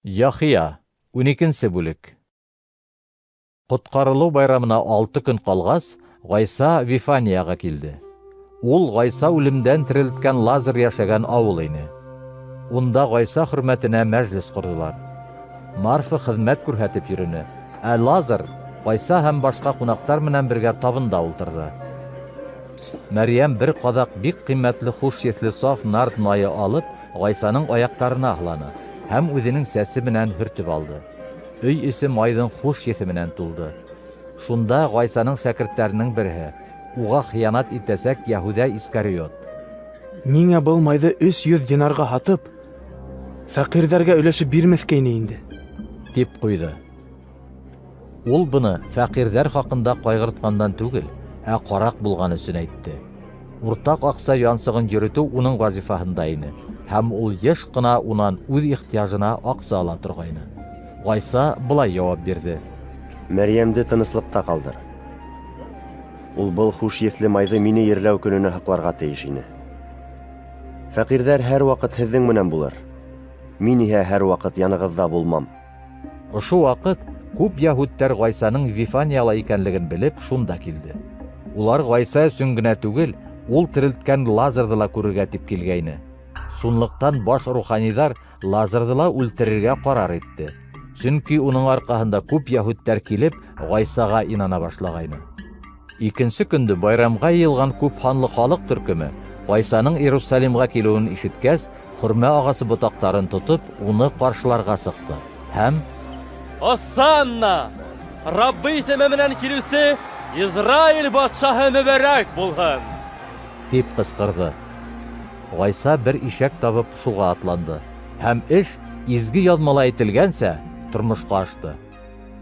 Яхия, 12-нче бүлек. Коткарылу байрамына 6 көн калгас, Гайса Вифанияга килде. Ул Гайса үлемдән терелткән Лазар яшәгән авыл ине. Унда Гайса хөрмәтенә мәҗлес курдылар. Марфа хезмәт күрһәтеп йөрүне, ә Лазар Гайса һәм башка кунактар менән бергә табында ултырды. Мәрьям бер кадак бик кыйммәтле хуш есле саф нарт майы алып, Гайсаның аяктарына аһланы һәм үзенең сәсе менән һөртеп алды. Өй исе майдың хуш еҫе менән тулды. Шунда Гайсаның шәкерттәренең береһе, уға хыянат итәсәк Яһүҙә Искариот. Ниңә был майды 300 динарға һатып, фәҡирҙәргә өләшеп бирмәҫкәйне инде? Тип ҡуйҙы. Ул быны фәҡирҙәр хаҡында ҡайғыртҡандан түгел, ә ҡараҡ булған өсөн әйтте. Уртаҡ аҡса янсығын йөрөтөү уның вазифаһында ине, һәм ул йыш ҡына унан үҙ ихтияжына аҡса ала торғайны. Гайса былай яуап бирҙе. Мәрйәмде тыныслыҡта ҡалдыр. Ул был хуш еҫле майҙы мине ерләү көнөнә һаҡларға тейеш ине. Фәҡирҙәр һәр ваҡыт һеҙҙең менән булыр. Мин иһә һәр ваҡыт янығыҙҙа булмам. Ошо ваҡыт күп яһүдтәр Гайсаның Вифанияла икәнлеген белеп шунда килде. Улар Гайса өсөн генә түгел, ул терелткән Лазарҙы ла күрергә тип килгәйне. Шунлыҡтан баш руханиҙар Лазарҙы ла үлтерергә ҡарар итте. Сөнки уның арҡаһында күп яһүдтәр килеп, Гайсаға инана башлағайны. Икенсе көндө байрамға йыйылған күп һанлы халыҡ төркөмө Гайсаның Иерусалимға килеүен ишеткәс, хөрмә ағасы ботаҡтарын тотоп, уны ҡаршыларға сыҡты. Һәм Осанна! Раббы исеме менән килеүсе Израиль батшаһы мөбәрәк булһын! Тип ҡысҡырҙы. Гайса бер ишәк табып шуға атланды. Һәм эш изге яҙмала әйтелгәнсә тормошҡа ашты.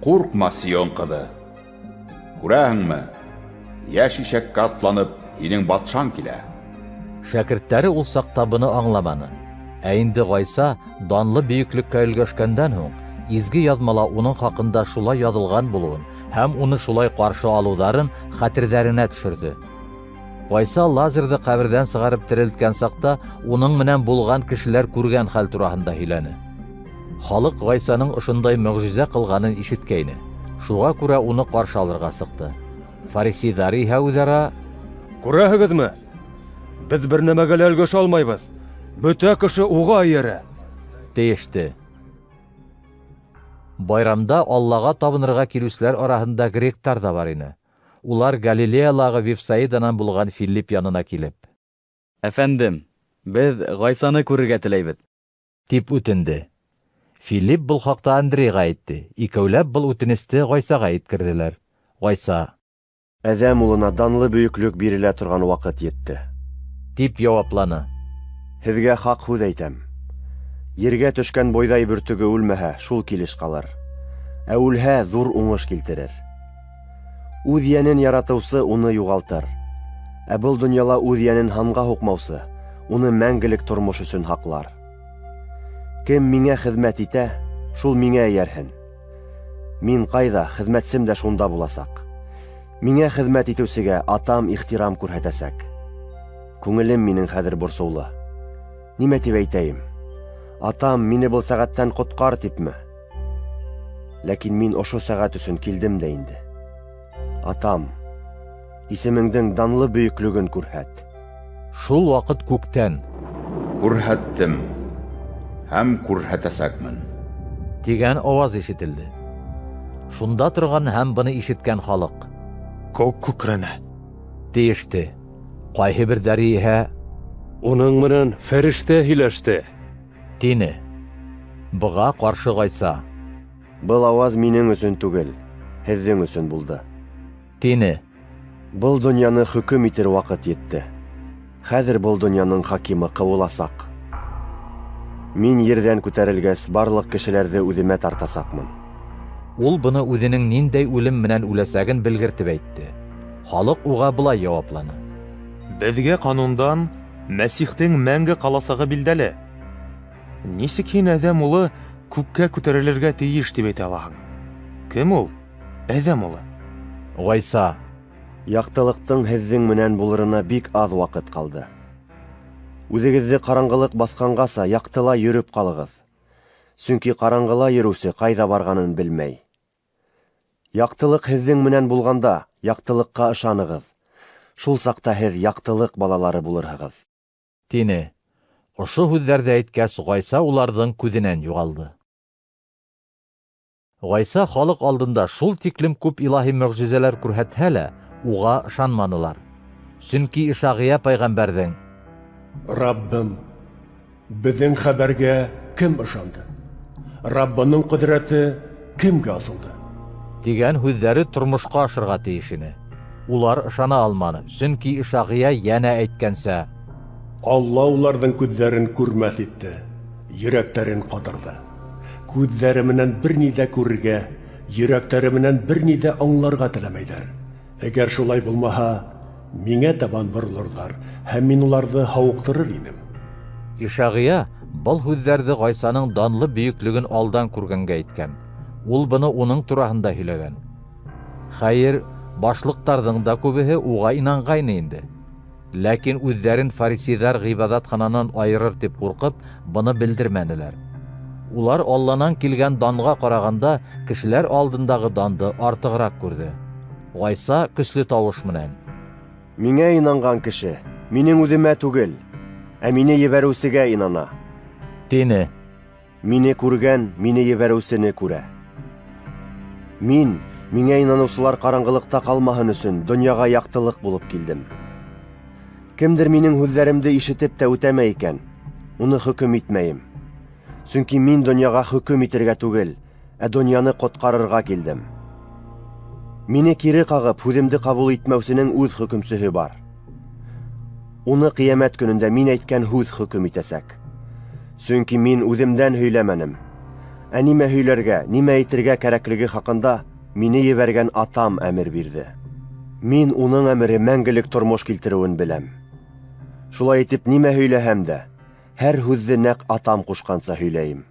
Ҡурҡма, Сион ҡыҙы. Күрәһеңме, йәш ишәккә атланып, һинең батшаң килә. Шәкерттәре ул саҡта быны аңламаны. Ә инде Гайса данлы бейеклеккә өлгәшкәндән һуң, изге яҙмала уның хаҡында шулай яҙылған булыуын һәм уны шулай ҡаршы алыуҙарын хәтерҙәренә төшөрҙө. Гайса Лазарҙы ҡәберҙән сығарып терелткән саҡта уның менән булған кешеләр күргән хәл тураһында һөйләне. Халыҡ Гайсаның ошондай мөғжизә ҡылғанын ишеткәйне. Шуға күрә уны ҡаршы алырға сыҡты. Фарисейҙар иһә үҙара: «Күрәһегеҙме? Беҙ бер нәмәгә лә өлгәшә алмайбыҙ. Бөтә кеше уға эйәрә!» тейеште. Байрамда Аллаға табынырға килеүселәр араһында гректар да бар ине. Улар Галилеялағы Вифсаиданан булған Филипп янына килеп: Әфәндем, беҙ Гайсаны күрергә теләйбеҙ. Тип үтенде. Филипп был хаҡта Андрейға әйтте. Икәүләп был үтенесте Гайсаға еткерҙеләр. Гайса: Әҙәм улына данлы бөйөклөк бирелә торған ваҡыт етте. Тип яуапланы. Һеҙгә хаҡ һүҙ әйтәм. Ергә төшкән бойҙай бөртөгө үлмәһә, шул килеш ҡалыр. Ә үлһә, ҙур уңыш килтерер. Үҙ йәнен яратыусы уны юғалтыр. Ә был донъяла үҙ йәнен һанға һуҡмаусы уны мәңгелек тормош өсөн һаҡлар. Кем миңә хеҙмәт итә, шул миңә эйәрһен. Мин ҡайҙа, хеҙмәтсем дә шунда буласаҡ. Миңә хеҙмәт итеүсегә атам ихтирам күрһәтәсәк. Күңелем минең хәҙер борсоулы. Нимә тип әйтәйем? Атам мине был сәғәттән ҡотҡар типме? Ләкин мин ошо сәғәт өсөн килдем дә инде. Атам, исемеңдең данлы бөйөклөгөн күрһәт. Шул ваҡыт күктән: Күрһәттем һәм күрһәтәсәкмен. тигән ауаз ишетелде. Шунда торған һәм быны ишеткән халыҡ: Күк күкрәнә. тейеште. Ҡайһы берҙәре иһә: Уның менән фәрештә һөйләште. тине. Быға ҡаршы Гайса: Был аваз минең өсөн түгел, һеҙҙең өсөн булды. тине. Был донъяны хөкөм итер ваҡыт етте. Хәҙер был донъяның хакимы ҡыуыласаҡ. Мин ерҙән күтәрелгәс, барлыҡ кешеләрҙе үҙемә тартасаҡмын. Ул быны үҙенең ниндәй үлем менән үләсәген белгертеп әйтте. Халыҡ уға былай яуапланы: Беҙгә ҡанундан Мәсихтең мәңге ҡаласағы билдәле. Нисек һин әҙәм улы күккә күтәрелергә тейеш тип әйтә алаһың? Кем ул? Әҙәм улы. Гайса: Яҡтылыҡтың һеҙҙең менән булырына бик аҙ ваҡыт ҡалды. Үҙегеҙҙе ҡараңғылыҡ баҫҡанғаса яҡтыла йөрөп ҡалығыҙ. Сөнки ҡараңғыла йөрөүсе ҡайҙа барғанын белмәй. Яҡтылык һеҙҙең менән булғанда, яҡтылыҡҡа ышанығыҙ. Шул саҡта һеҙ яҡтылык балалары булырһығыҙ. Тине. Ошо һүҙҙәрҙе әйткәс, Ғайса уларҙың күҙенән юғалды. Ғайса халыҡ алдында шул тиклем күп илаһи мөғжизәләр күрһәтһә лә, уға ышанманылар. Сөнки Ишағия пәйғәмбәрҙең: Раббым, беҙҙең хәбәргә кем ышанды? Раббының ҡөҙрәте кемгә асылды? тигән һүҙҙәре тормошҡа ашырға тейеш ине. Улар ышана алманы, сөнки Ишағия йәнә әйткәнсә: Алла уларҙың күҙҙәрен күрмәҫ итте, йөрәктәрен ҡатырҙы. Күҙҙәре менән бер ни ҙә күрергә, йөрәктәре менән бер ни ҙә аңларға теләмәйҙәр. Әгәр шулай булмаһа, миңә табан боролорҙар, һәм мин уларҙы һауыҡтырыр инем. Ишағия был һүҙҙәрҙе Ғайсаның данлы бөйөклөгөн алдан күргәнгә әйткән. Ул быны уның тураһында һөйләгән. Хәйер, башлыҡтарҙың да күбеһе уға инанғайны инде. Ләкин үҙҙәрен фарисейҙар ғибадатхананан айырыр тип ҡурҡып, быны белдермәнеләр. Улар Алланан килгән данға ҡарағанда кешеләр алдындағы данды артығыраҡ күрҙе. Ғайса көслө тауыш менән: Миңә инанған кеше, минең үҙемә түгел, ә мине ебәреүсегә инана. Тине. Мине күргән, мине ебәреүсене күрә. Мин, миңә инаныусылар ҡараңғылыҡта ҡалмаһын өсөн, донъяға яҡтылыҡ булып килдем. Кемдер минең һүҙҙәремде ишетеп тә үтәмәй икән, уны хөкөм итмәйем. Сөнки мин донъяға хөкөм итергә түгел, ә донъяны ҡотҡарырға килдем. Мине кире ҡағып, һүҙемде ҡабул итмәүсенең үҙ хөкөмсөһө бар. Уны ҡиәмәт көнөндә мин әйткән һүҙ хөкөм итәсәк. Сөнки мин үҙемдән һөйләмәнем. Ә нимә һөйләргә, нимә әйтергә кәрәклеге хаҡында мине ебәргән атам әмер бирҙе. Мин уның әмере мәңгелек тормош килтереүен беләм. Шулай итеп, нимә һөйләһәм дә, һәр һүҙҙе нәҡ атам ҡушҡанса һөйләйем.